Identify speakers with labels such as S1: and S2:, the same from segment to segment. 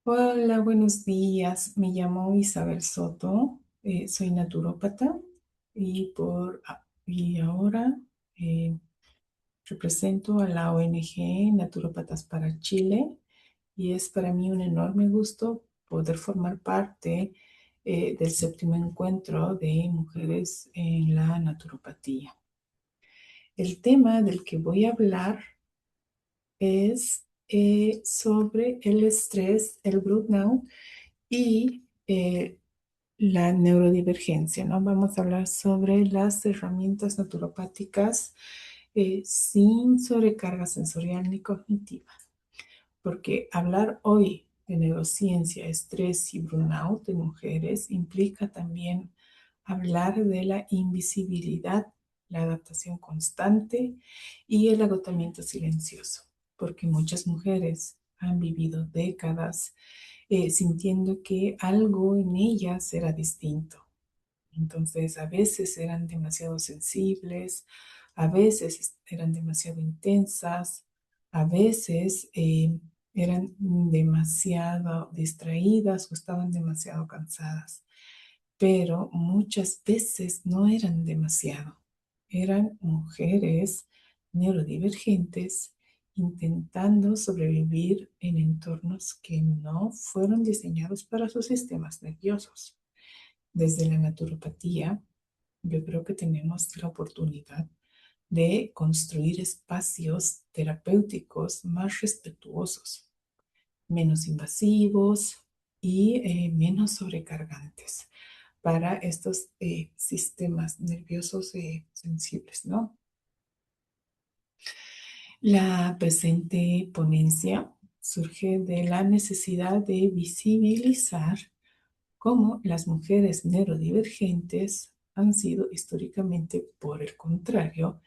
S1: Hola, buenos días. Me llamo Isabel Soto, soy naturópata y ahora eh, represento a la ONG Naturópatas para Chile y es para mí un enorme gusto poder formar parte del séptimo encuentro de mujeres en la naturopatía. El tema del que voy a hablar es sobre el estrés, el burnout y la neurodivergencia, ¿no? Vamos a hablar sobre las herramientas naturopáticas sin sobrecarga sensorial ni cognitiva, porque hablar hoy de neurociencia, estrés y burnout de mujeres implica también hablar de la invisibilidad, la adaptación constante y el agotamiento silencioso, porque muchas mujeres han vivido décadas sintiendo que algo en ellas era distinto. Entonces, a veces eran demasiado sensibles, a veces eran demasiado intensas, a veces eran demasiado distraídas o estaban demasiado cansadas, pero muchas veces no eran demasiado. Eran mujeres neurodivergentes intentando sobrevivir en entornos que no fueron diseñados para sus sistemas nerviosos. Desde la naturopatía, yo creo que tenemos la oportunidad de construir espacios terapéuticos más respetuosos, menos invasivos y menos sobrecargantes para estos sistemas nerviosos sensibles, ¿no? La presente ponencia surge de la necesidad de visibilizar cómo las mujeres neurodivergentes han sido históricamente, por el contrario,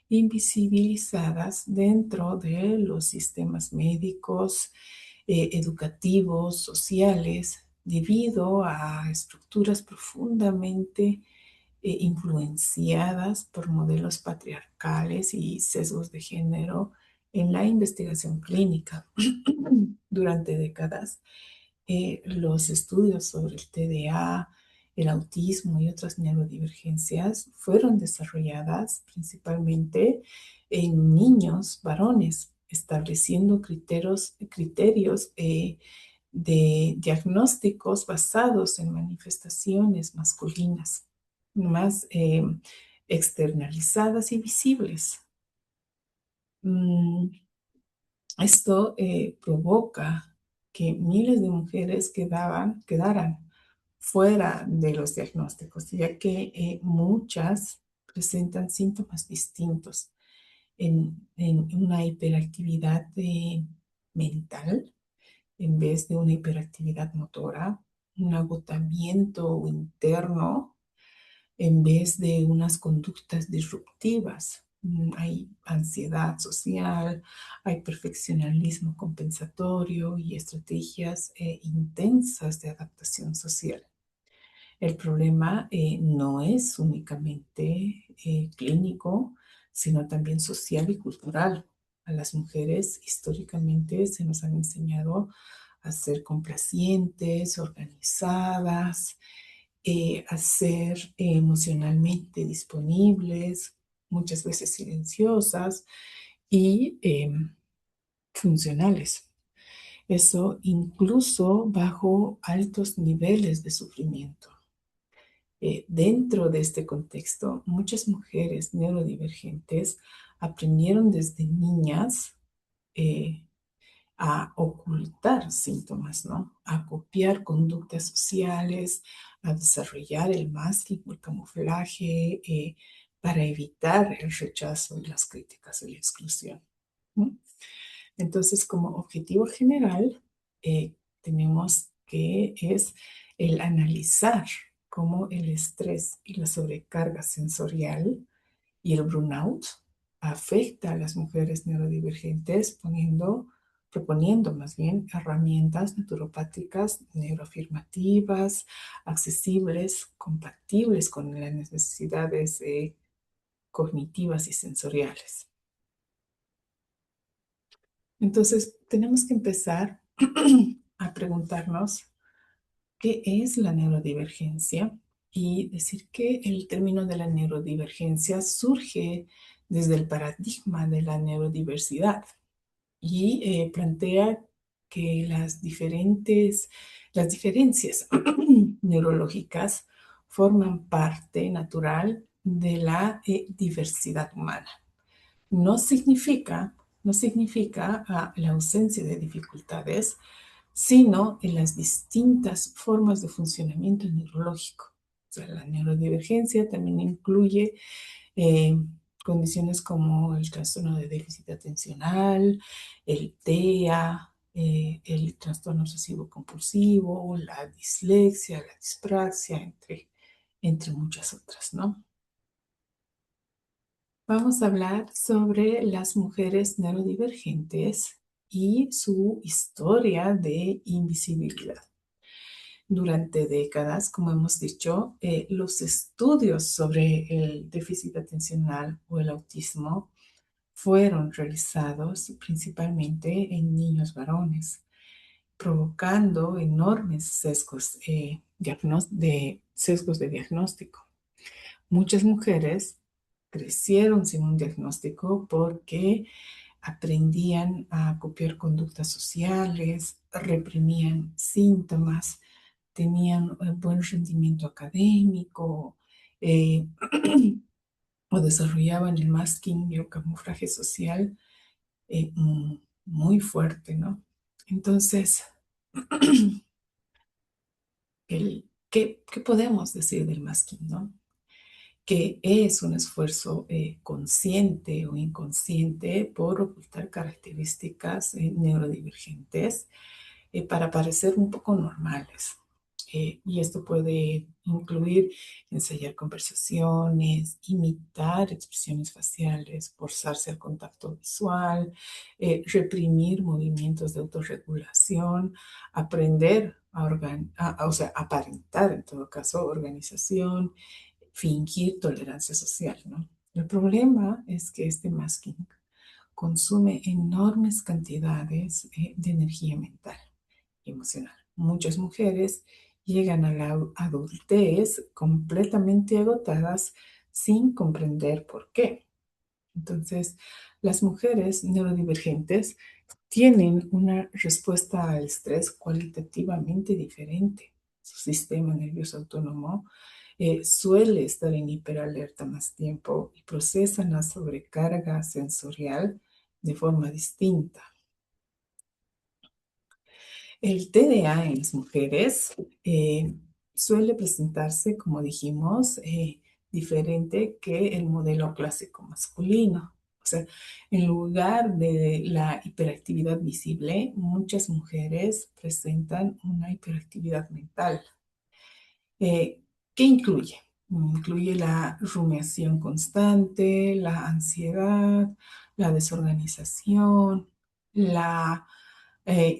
S1: invisibilizadas dentro de los sistemas médicos, educativos, sociales, debido a estructuras profundamente influenciadas por modelos patriarcales y sesgos de género en la investigación clínica. Durante décadas, los estudios sobre el TDA, el autismo y otras neurodivergencias fueron desarrolladas principalmente en niños varones, estableciendo criterios de diagnósticos basados en manifestaciones masculinas, más externalizadas y visibles. Mm, Esto provoca que miles de mujeres quedaran fuera de los diagnósticos, ya que muchas presentan síntomas distintos en una hiperactividad mental en vez de una hiperactividad motora, un agotamiento interno en vez de unas conductas disruptivas. Hay ansiedad social, hay perfeccionismo compensatorio y estrategias intensas de adaptación social. El problema no es únicamente clínico, sino también social y cultural. A las mujeres históricamente se nos han enseñado a ser complacientes, organizadas, a ser emocionalmente disponibles, muchas veces silenciosas y funcionales. Eso incluso bajo altos niveles de sufrimiento. Dentro de este contexto, muchas mujeres neurodivergentes aprendieron desde niñas eh, a ocultar síntomas, ¿no? A copiar conductas sociales, a desarrollar el masking o el camuflaje para evitar el rechazo y las críticas y la exclusión. ¿No? Entonces, como objetivo general, tenemos que es el analizar cómo el estrés y la sobrecarga sensorial y el burnout afecta a las mujeres neurodivergentes proponiendo más bien herramientas naturopáticas neuroafirmativas, accesibles, compatibles con las necesidades cognitivas y sensoriales. Entonces, tenemos que empezar a preguntarnos qué es la neurodivergencia y decir que el término de la neurodivergencia surge desde el paradigma de la neurodiversidad y plantea que las diferencias neurológicas forman parte natural de la diversidad humana. No significa, no significa la ausencia de dificultades, sino en las distintas formas de funcionamiento neurológico. O sea, la neurodivergencia también incluye eh, condiciones como el trastorno de déficit atencional, el TEA, el trastorno obsesivo compulsivo, la dislexia, la dispraxia, entre muchas otras, ¿no? Vamos a hablar sobre las mujeres neurodivergentes y su historia de invisibilidad. Durante décadas, como hemos dicho, los estudios sobre el déficit atencional o el autismo fueron realizados principalmente en niños varones, provocando enormes sesgos de diagnóstico. Muchas mujeres crecieron sin un diagnóstico porque aprendían a copiar conductas sociales, reprimían síntomas, tenían buen rendimiento académico, eh, o desarrollaban el masking y el camuflaje social muy fuerte, ¿no? Entonces, ¿qué podemos decir del masking, no? Que es un esfuerzo consciente o inconsciente por ocultar características neurodivergentes para parecer un poco normales. Y esto puede incluir ensayar conversaciones, imitar expresiones faciales, forzarse al contacto visual, reprimir movimientos de autorregulación, aprender o sea, aparentar en todo caso organización, fingir tolerancia social, ¿no? El problema es que este masking consume enormes cantidades de energía mental y emocional. Muchas mujeres llegan a la adultez completamente agotadas sin comprender por qué. Entonces, las mujeres neurodivergentes tienen una respuesta al estrés cualitativamente diferente. Su sistema nervioso autónomo suele estar en hiperalerta más tiempo y procesan la sobrecarga sensorial de forma distinta. El TDA en las mujeres suele presentarse, como dijimos, diferente que el modelo clásico masculino. O sea, en lugar de la hiperactividad visible, muchas mujeres presentan una hiperactividad mental. Eh, ¿Qué incluye? Incluye la rumiación constante, la ansiedad, la desorganización, la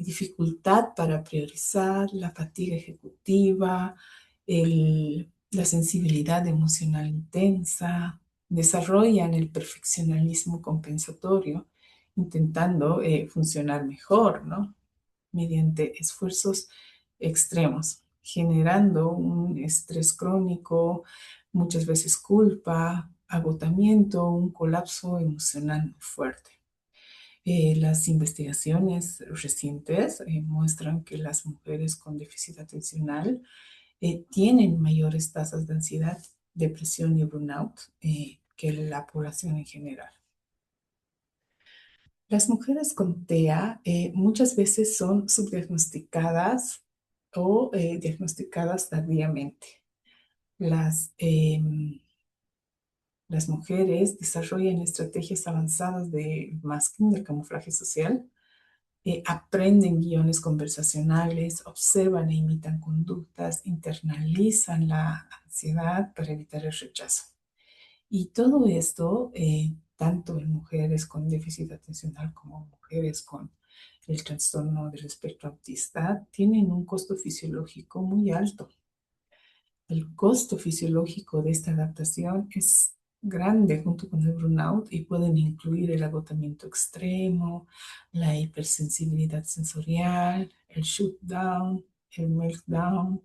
S1: dificultad para priorizar, la fatiga ejecutiva, la sensibilidad emocional intensa, desarrollan el perfeccionalismo compensatorio, intentando funcionar mejor, ¿no? Mediante esfuerzos extremos, generando un estrés crónico, muchas veces culpa, agotamiento, un colapso emocional muy fuerte. Las investigaciones recientes muestran que las mujeres con déficit atencional tienen mayores tasas de ansiedad, depresión y burnout que la población en general. Las mujeres con TEA muchas veces son subdiagnosticadas o diagnosticadas tardíamente. Las, em, las mujeres desarrollan estrategias avanzadas de masking, de camuflaje social, aprenden guiones conversacionales, observan e imitan conductas, internalizan la ansiedad para evitar el rechazo. Y todo esto, tanto en mujeres con déficit atencional como mujeres con el trastorno del espectro autista, tienen un costo fisiológico muy alto. El costo fisiológico de esta adaptación es grande junto con el burnout y pueden incluir el agotamiento extremo, la hipersensibilidad sensorial, el shutdown, el meltdown,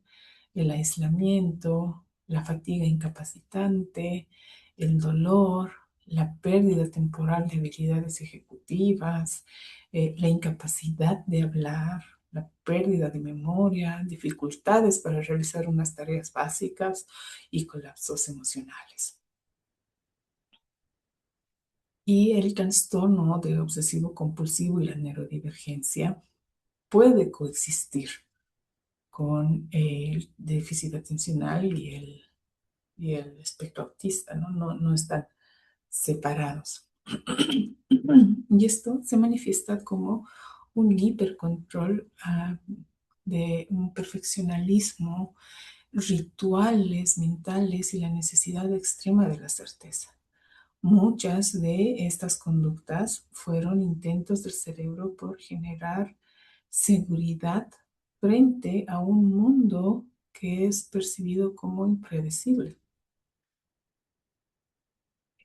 S1: el aislamiento, la fatiga incapacitante, el dolor, la pérdida temporal de habilidades ejecutivas, la incapacidad de hablar, la pérdida de memoria, dificultades para realizar unas tareas básicas y colapsos emocionales. Y el trastorno de obsesivo compulsivo y la neurodivergencia puede coexistir con el déficit atencional y el espectro autista, ¿no? No están separados. Y esto se manifiesta como un hipercontrol de un perfeccionalismo, rituales mentales y la necesidad extrema de la certeza. Muchas de estas conductas fueron intentos del cerebro por generar seguridad frente a un mundo que es percibido como impredecible.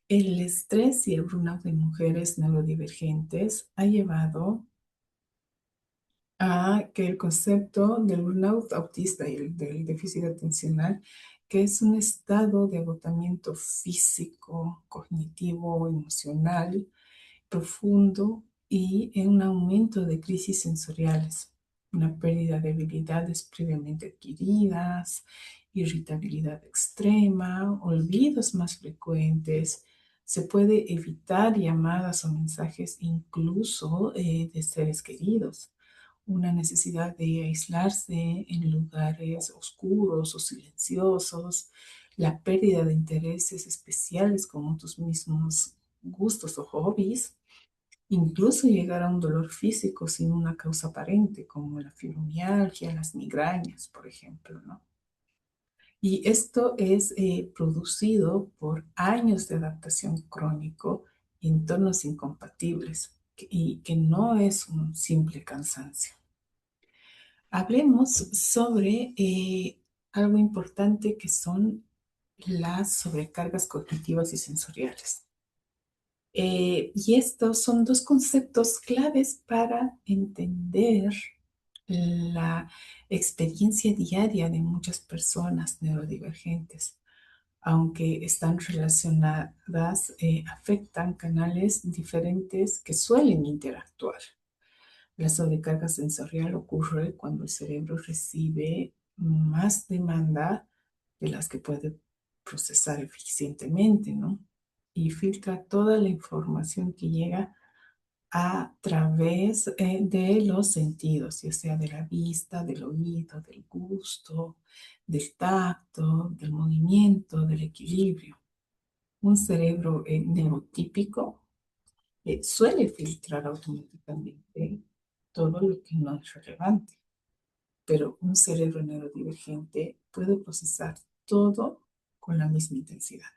S1: El estrés y el burnout de mujeres neurodivergentes ha llevado a que el concepto del burnout autista y el del déficit atencional, que es un estado de agotamiento físico, cognitivo, emocional, profundo y en un aumento de crisis sensoriales, una pérdida de habilidades previamente adquiridas, irritabilidad extrema, olvidos más frecuentes. Se puede evitar llamadas o mensajes incluso de seres queridos, una necesidad de aislarse en lugares oscuros o silenciosos, la pérdida de intereses especiales como tus mismos gustos o hobbies, incluso llegar a un dolor físico sin una causa aparente, como la fibromialgia, las migrañas, por ejemplo, ¿no? Y esto es producido por años de adaptación crónico y entornos incompatibles, y que no es un simple cansancio. Hablemos sobre algo importante que son las sobrecargas cognitivas y sensoriales. Y estos son dos conceptos claves para entender la experiencia diaria de muchas personas neurodivergentes. Aunque están relacionadas, afectan canales diferentes que suelen interactuar. La sobrecarga sensorial ocurre cuando el cerebro recibe más demanda de las que puede procesar eficientemente, ¿no? Y filtra toda la información que llega a través de los sentidos, ya sea de la vista, del oído, del gusto, del tacto, del movimiento, del equilibrio. Un cerebro neurotípico suele filtrar automáticamente todo lo que no es relevante, pero un cerebro neurodivergente puede procesar todo con la misma intensidad.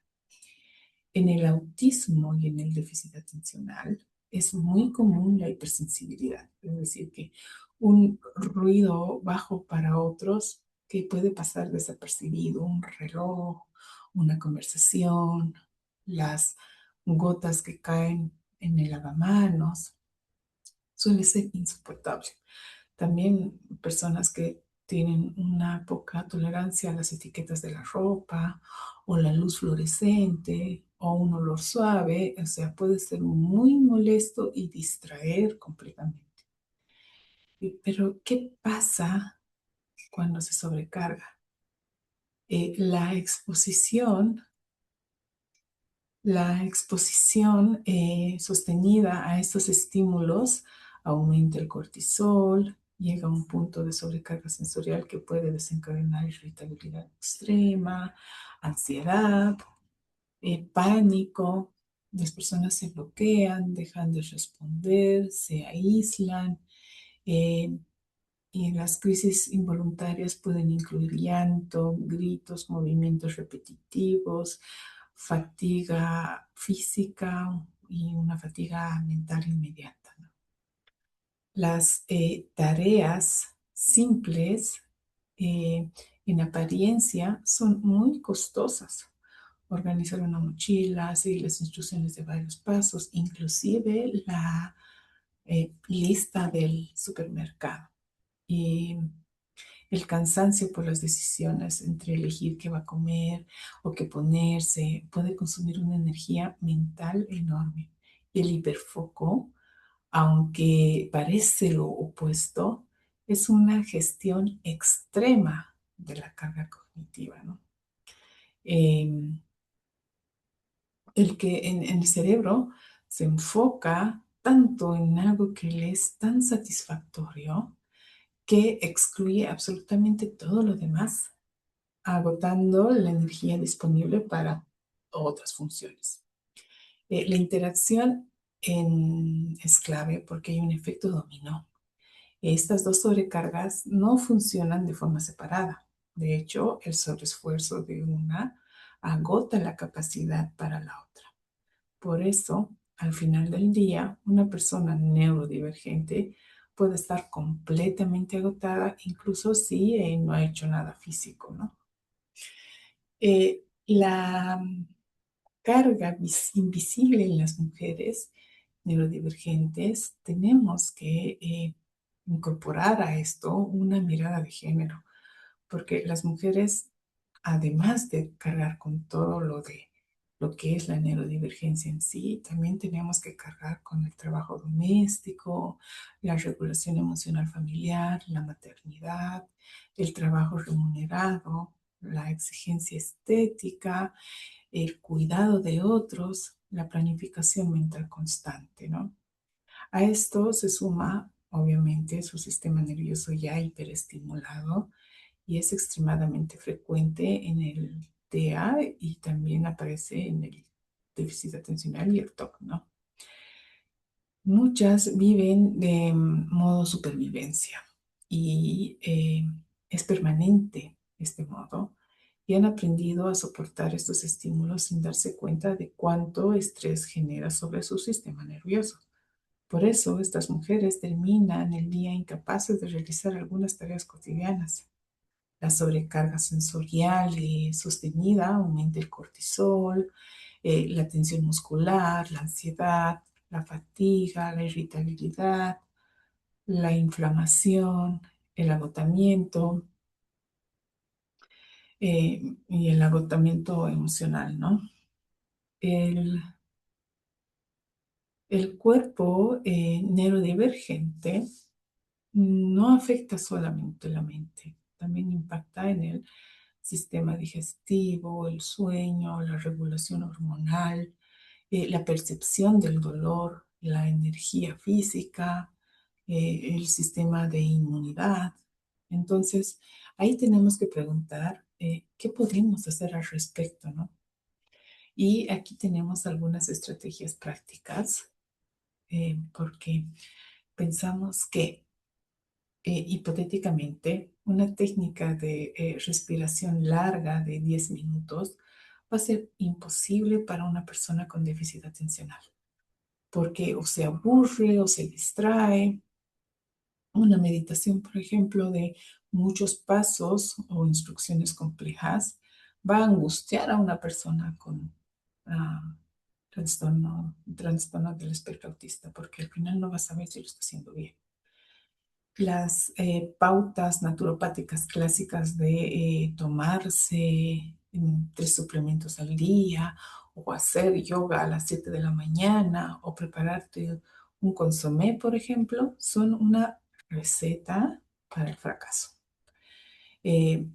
S1: En el autismo y en el déficit atencional es muy común la hipersensibilidad, es decir, que un ruido bajo para otros que puede pasar desapercibido, un reloj, una conversación, las gotas que caen en el lavamanos, suele ser insoportable. También personas que tienen una poca tolerancia a las etiquetas de la ropa o la luz fluorescente o un olor suave, o sea, puede ser muy molesto y distraer completamente. Pero, ¿qué pasa cuando se sobrecarga? La exposición sostenida a estos estímulos aumenta el cortisol, llega a un punto de sobrecarga sensorial que puede desencadenar irritabilidad extrema, ansiedad, pánico. Las personas se bloquean, dejan de responder, se aíslan. eh, y las crisis involuntarias pueden incluir llanto, gritos, movimientos repetitivos, fatiga física y una fatiga mental inmediata, ¿no? Las tareas simples eh, en apariencia son muy costosas. Organizar una mochila, seguir las instrucciones de varios pasos, inclusive la lista del supermercado. Y el cansancio por las decisiones entre elegir qué va a comer o qué ponerse puede consumir una energía mental enorme. El hiperfoco, aunque parece lo opuesto, es una gestión extrema de la carga cognitiva, ¿no? Em, el que en el cerebro se enfoca tanto en algo que le es tan satisfactorio que excluye absolutamente todo lo demás, agotando la energía disponible para otras funciones. La interacción es clave porque hay un efecto dominó. Estas dos sobrecargas no funcionan de forma separada. De hecho, el sobreesfuerzo de una agota la capacidad para la otra. Por eso, al final del día, una persona neurodivergente puede estar completamente agotada, incluso si no ha hecho nada físico, ¿no? La carga invisible en las mujeres neurodivergentes, tenemos que incorporar a esto una mirada de género, porque las mujeres, además de cargar con todo lo de lo que es la neurodivergencia en sí, también tenemos que cargar con el trabajo doméstico, la regulación emocional familiar, la maternidad, el trabajo remunerado, la exigencia estética, el cuidado de otros, la planificación mental constante, ¿no? A esto se suma, obviamente, su sistema nervioso ya hiperestimulado y es extremadamente frecuente en el TEA y también aparece en el déficit atencional y el TOC, ¿no? Muchas viven de modo supervivencia y es permanente este modo y han aprendido a soportar estos estímulos sin darse cuenta de cuánto estrés genera sobre su sistema nervioso. Por eso estas mujeres terminan el día incapaces de realizar algunas tareas cotidianas. La sobrecarga sensorial sostenida aumenta el cortisol, la tensión muscular, la ansiedad, la fatiga, la irritabilidad, la inflamación, el agotamiento y el agotamiento emocional, ¿no? El, el cuerpo neurodivergente no afecta solamente la mente, también impacta en el sistema digestivo, el sueño, la regulación hormonal, la percepción del dolor, la energía física, el sistema de inmunidad. Entonces, ahí tenemos que preguntar qué podemos hacer al respecto, ¿no? Y aquí tenemos algunas estrategias prácticas porque pensamos que hipotéticamente, una técnica de respiración larga de 10 minutos va a ser imposible para una persona con déficit atencional, porque o se aburre o se distrae. Una meditación, por ejemplo, de muchos pasos o instrucciones complejas va a angustiar a una persona con ah, trastorno del espectro autista, porque al final no va a saber si lo está haciendo bien. Las pautas naturopáticas clásicas de tomarse 3 suplementos al día o hacer yoga a las 7 de la mañana o prepararte un consomé, por ejemplo, son una receta para el fracaso, eh,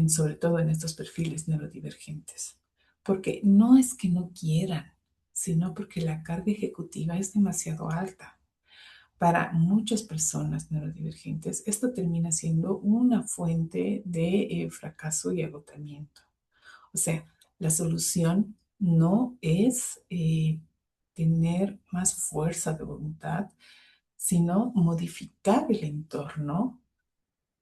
S1: sobre todo en estos perfiles neurodivergentes, porque no es que no quieran, sino porque la carga ejecutiva es demasiado alta. Para muchas personas neurodivergentes, esto termina siendo una fuente de fracaso y agotamiento. O sea, la solución no es tener más fuerza de voluntad, sino modificar el entorno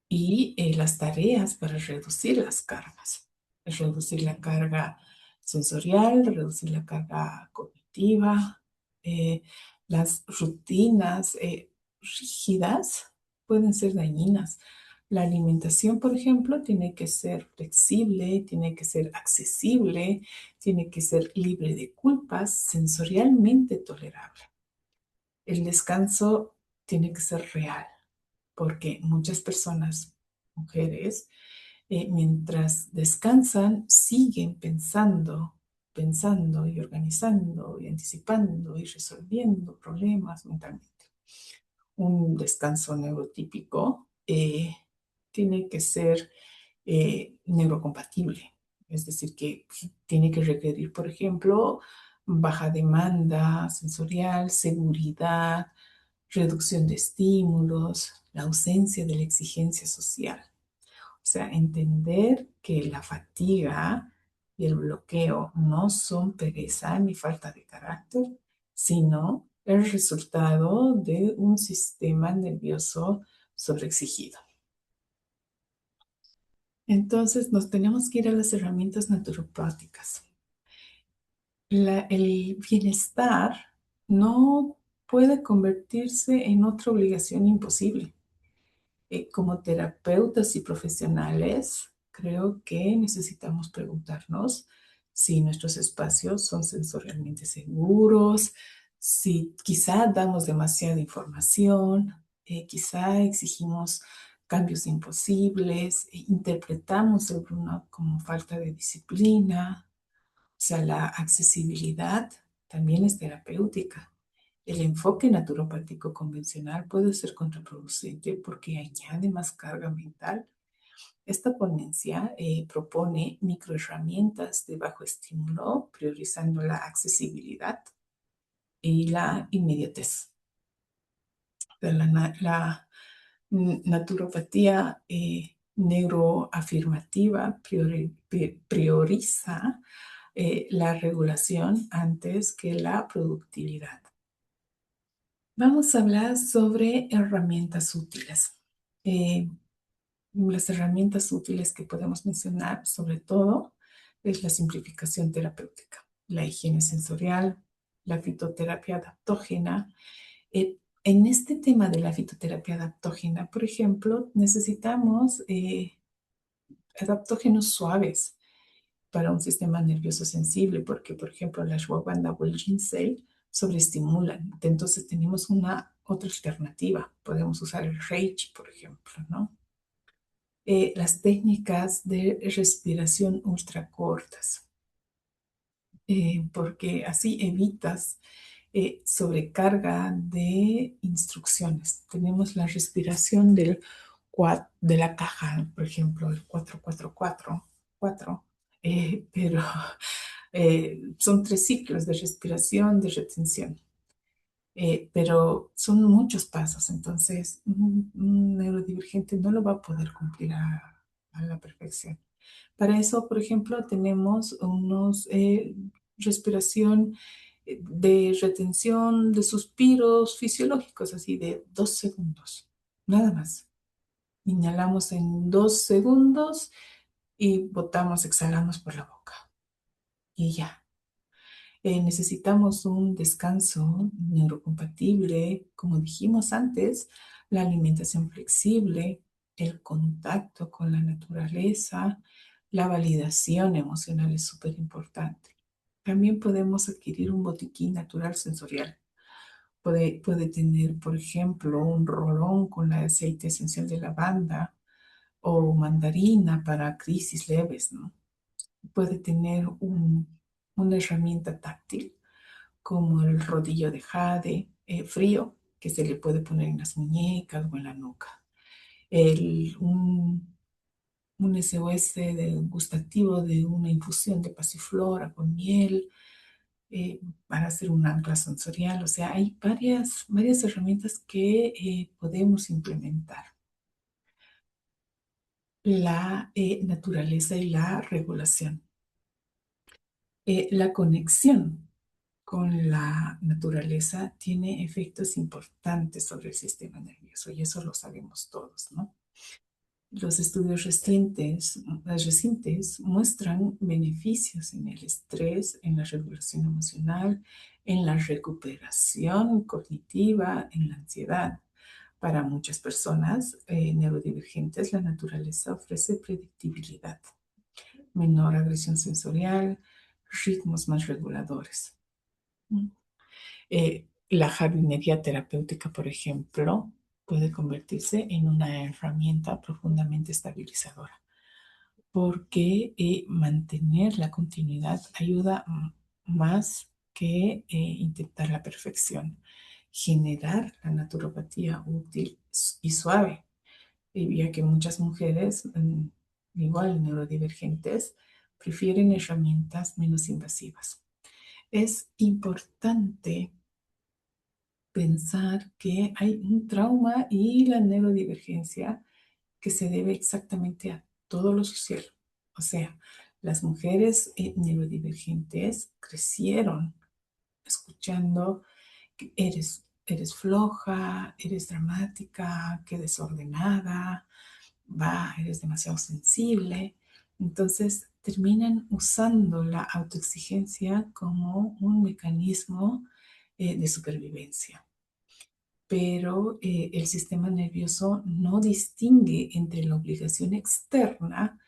S1: y las tareas para reducir las cargas. Reducir la carga sensorial, reducir la carga cognitiva. Las rutinas rígidas pueden ser dañinas. La alimentación, por ejemplo, tiene que ser flexible, tiene que ser accesible, tiene que ser libre de culpas, sensorialmente tolerable. El descanso tiene que ser real, porque muchas personas, mujeres, mientras descansan, siguen pensando y organizando y anticipando y resolviendo problemas mentalmente. Un descanso neurotípico tiene que ser neurocompatible, es decir, que tiene que requerir, por ejemplo, baja demanda sensorial, seguridad, reducción de estímulos, la ausencia de la exigencia social. O sea, entender que la fatiga y el bloqueo no son pereza ni falta de carácter, sino el resultado de un sistema nervioso sobreexigido. Entonces, nos tenemos que ir a las herramientas naturopáticas. El bienestar no puede convertirse en otra obligación imposible. Como terapeutas y profesionales, creo que necesitamos preguntarnos si nuestros espacios son sensorialmente seguros, si quizá damos demasiada información, quizá exigimos cambios imposibles, interpretamos el burnout como falta de disciplina. O sea, la accesibilidad también es terapéutica. El enfoque naturopático convencional puede ser contraproducente porque añade más carga mental. Esta ponencia propone microherramientas de bajo estímulo, priorizando la accesibilidad y la inmediatez. La naturopatía neuroafirmativa prioriza la regulación antes que la productividad. Vamos a hablar sobre herramientas útiles. Eh, las herramientas útiles que podemos mencionar, sobre todo, es la simplificación terapéutica, la higiene sensorial, la fitoterapia adaptógena. En este tema de la fitoterapia adaptógena, por ejemplo, necesitamos adaptógenos suaves para un sistema nervioso sensible, porque, por ejemplo, la ashwagandha o el ginseng sobreestimulan. Entonces tenemos una otra alternativa. Podemos usar el reichi, por ejemplo, ¿no? Las técnicas de respiración ultracortas, porque así evitas sobrecarga de instrucciones. Tenemos la respiración de la caja, por ejemplo, el 4-4-4-4, pero son 3 ciclos de respiración, de retención. Pero son muchos pasos, entonces un neurodivergente no lo va a poder cumplir a la perfección. Para eso, por ejemplo, tenemos unos respiración de retención de suspiros fisiológicos, así de 2 segundos, nada más. Inhalamos en 2 segundos y botamos, exhalamos por la boca. Y ya. Necesitamos un descanso neurocompatible, como dijimos antes, la alimentación flexible, el contacto con la naturaleza, la validación emocional es súper importante. También podemos adquirir un botiquín natural sensorial. Puede tener, por ejemplo, un rolón con el aceite esencial de lavanda o mandarina para crisis leves, ¿no? Puede tener una herramienta táctil como el rodillo de jade frío que se le puede poner en las muñecas o en la nuca. El, un SOS gustativo de una infusión de pasiflora con miel para hacer un ancla sensorial. O sea, hay varias herramientas que podemos implementar. La naturaleza y la regulación. La conexión con la naturaleza tiene efectos importantes sobre el sistema nervioso y eso lo sabemos todos, ¿no? Los estudios recientes muestran beneficios en el estrés, en la regulación emocional, en la recuperación cognitiva, en la ansiedad. Para muchas personas neurodivergentes, la naturaleza ofrece predictibilidad, menor agresión sensorial, ritmos más reguladores. La jardinería terapéutica, por ejemplo, puede convertirse en una herramienta profundamente estabilizadora, porque mantener la continuidad ayuda más que intentar la perfección. Generar la naturopatía útil y suave, ya que muchas mujeres, igual neurodivergentes, prefieren herramientas menos invasivas. Es importante pensar que hay un trauma y la neurodivergencia que se debe exactamente a todo lo social. O sea, las mujeres neurodivergentes crecieron escuchando que eres floja, eres dramática, que desordenada, eres demasiado sensible. Entonces terminan usando la autoexigencia como un mecanismo de supervivencia. Pero el sistema nervioso no distingue entre la obligación externa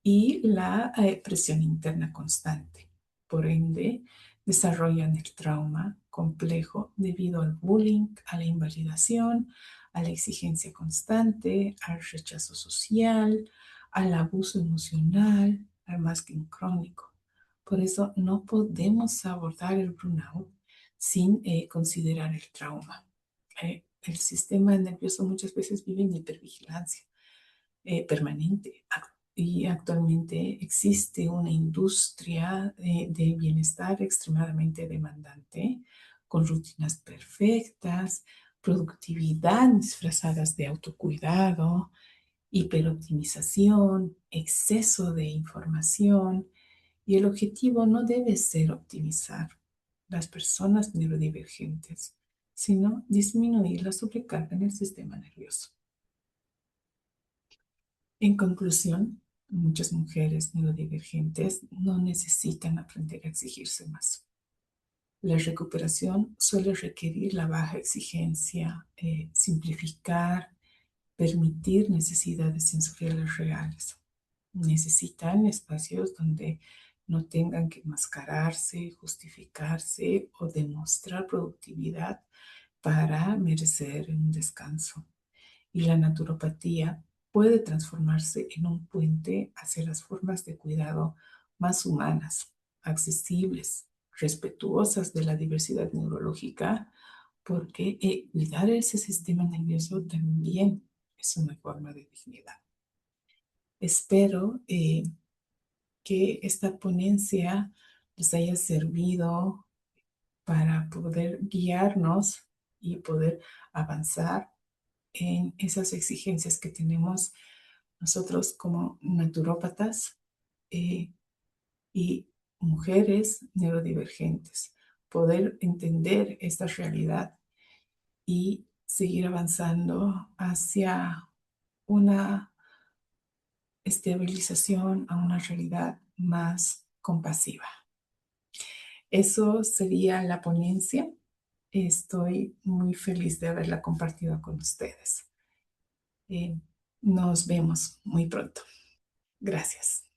S1: y la presión interna constante. Por ende, desarrollan el trauma complejo debido al bullying, a la invalidación, a la exigencia constante, al rechazo social, al abuso emocional, al masking crónico. Por eso no podemos abordar el burnout sin considerar el trauma. El sistema nervioso muchas veces vive en hipervigilancia permanente. Y actualmente existe una industria de bienestar extremadamente demandante, con rutinas perfectas, productividad disfrazadas de autocuidado, hiperoptimización, exceso de información, y el objetivo no debe ser optimizar las personas neurodivergentes, sino disminuir la sobrecarga en el sistema nervioso. En conclusión, muchas mujeres neurodivergentes no necesitan aprender a exigirse más. La recuperación suele requerir la baja exigencia, simplificar, permitir necesidades sensoriales reales. Necesitan espacios donde no tengan que mascararse, justificarse o demostrar productividad para merecer un descanso. Y la naturopatía puede transformarse en un puente hacia las formas de cuidado más humanas, accesibles, respetuosas de la diversidad neurológica, porque cuidar ese sistema nervioso también es una forma de dignidad. Espero que esta ponencia les haya servido para poder guiarnos y poder avanzar en esas exigencias que tenemos nosotros como naturópatas eh, y mujeres neurodivergentes. Poder entender esta realidad y seguir avanzando hacia una estabilización, a una realidad más compasiva. Eso sería la ponencia. Estoy muy feliz de haberla compartido con ustedes. Eh, Nos vemos muy pronto. Gracias.